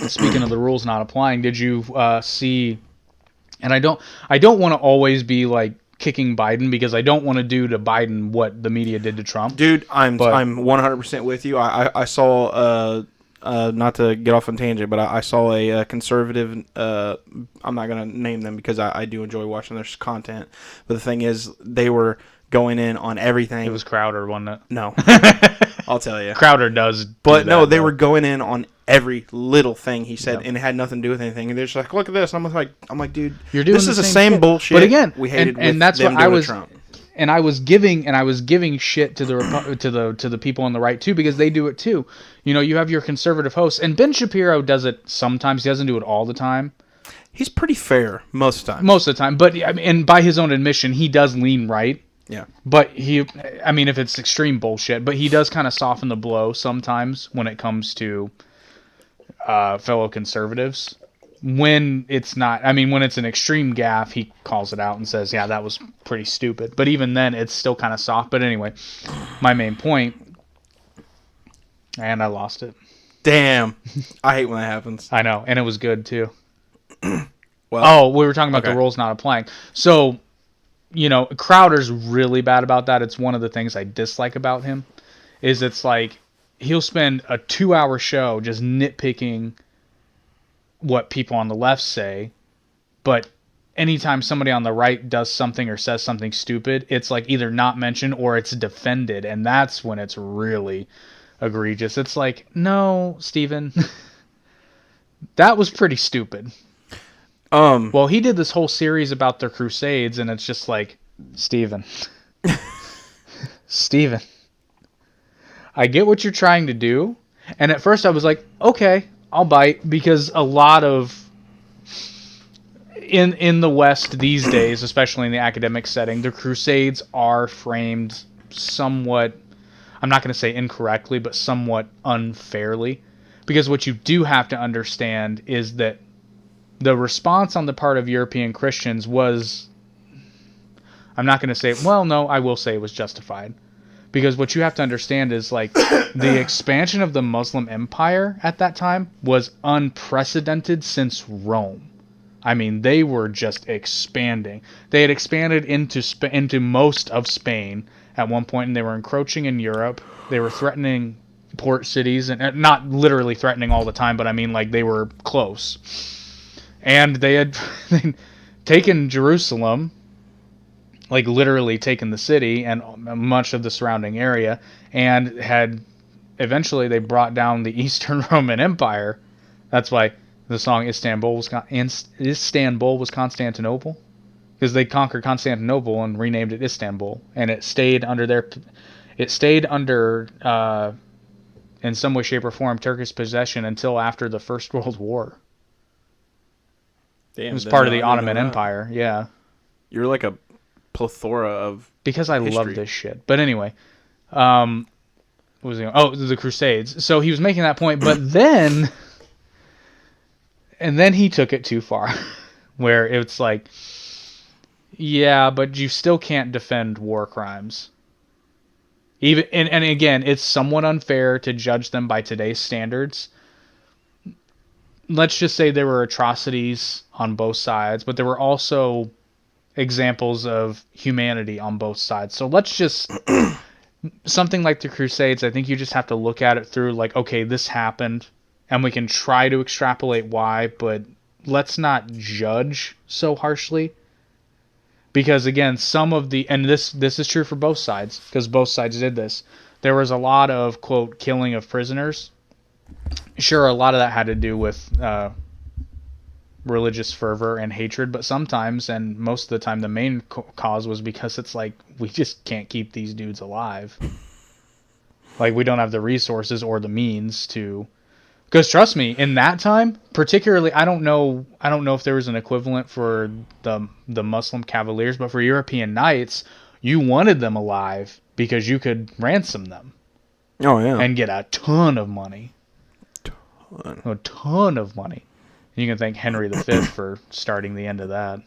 speaking of the rules not applying, did you see? And I don't want to always be like kicking Biden, because I don't want to do to Biden what the media did to Trump. Dude, I'm 100% with you. I saw not to get off on tangent, but I saw a conservative. I'm not gonna name them because I do enjoy watching their content. But the thing is, they were going in on everything. It was Crowder, wasn't it? No, I'll tell you. Crowder does, but do no, that, they though. were going in on every little thing he said, Yep. and it had nothing to do with anything. And they're just like, "Look at this." I'm like, dude, You're doing this is the same same shit. bullshit. But again, we hated and that's them what I doing to was. Trump. And I was giving shit to the people on the right too, because they do it too. You know, you have your conservative hosts, and Ben Shapiro does it sometimes. He doesn't do it all the time. He's pretty fair most of the time. Most of the time, but I mean, and by his own admission, he does lean right. Yeah. But I mean, if it's extreme bullshit, but he does kind of soften the blow sometimes when it comes to fellow conservatives. When it's not, I mean, when it's an extreme gaffe, he calls it out and says, yeah, that was pretty stupid. But even then, it's still kind of soft. But anyway, my main point, and I lost it. Damn. I hate when that happens. I know, and it was good too. Well, we were talking about okay. the rules not applying. So, you know, Crowder's really bad about that. It's one of the things I dislike about him, is it's like he'll spend a 2-hour show just nitpicking what people on the left say, but anytime somebody on the right does something or says something stupid, it's like either not mentioned or it's defended, and that's when it's really egregious. It's like, no, Steven, that was pretty stupid. Well, he did this whole series about the Crusades, and it's just like, Steven, I get what you're trying to do, and at first I was like, okay, I'll bite, because a lot of in the West these days, especially in the academic setting, the Crusades are framed somewhat, I'm not going to say incorrectly, but somewhat unfairly, because what you do have to understand is that the response on the part of European Christians was, I'm not going to say, well, no, I will say it was justified. Because what you have to understand is, like, the expansion of the Muslim Empire at that time was unprecedented since Rome. I mean, they were just expanding. They had expanded into most of Spain at one point, and they were encroaching in Europe. They were threatening port cities, and not literally threatening all the time, but I mean, like, they were close. And they had taken Jerusalem, like literally taken the city and much of the surrounding area, and had eventually they brought down the Eastern Roman Empire. That's why the song Istanbul was Constantinople, because they conquered Constantinople and renamed it Istanbul, and it stayed under in some way, shape, or form Turkish possession until after the First World War. damn, It was part of the Ottoman Empire. Yeah. You're like a plethora of Because I history. love this shit. But anyway, what was he? Oh, the Crusades. So he was making that point, but then, and then he took it too far, where it's like, yeah, but you still can't defend war crimes. Even and again, it's somewhat unfair to judge them by today's standards. Let's just say there were atrocities on both sides, but there were also examples of humanity on both sides. So let's just, something like the Crusades, I think you just have to look at it through like, okay, this happened, and we can try to extrapolate why, but let's not judge so harshly. Because again, some of the, and this is true for both sides, because both sides did this, there was a lot of, quote, killing of prisoners. Sure, a lot of that had to do with religious fervor and hatred, but sometimes, and most of the time, the main cause was because it's like, we just can't keep these dudes alive. Like, we don't have the resources or the means to, because trust me, in that time, particularly, I don't know if there was an equivalent for the Muslim Cavaliers, but for European knights, you wanted them alive because you could ransom them. Oh yeah, and get a ton of money. A ton of money. You can thank Henry V for starting the end of that.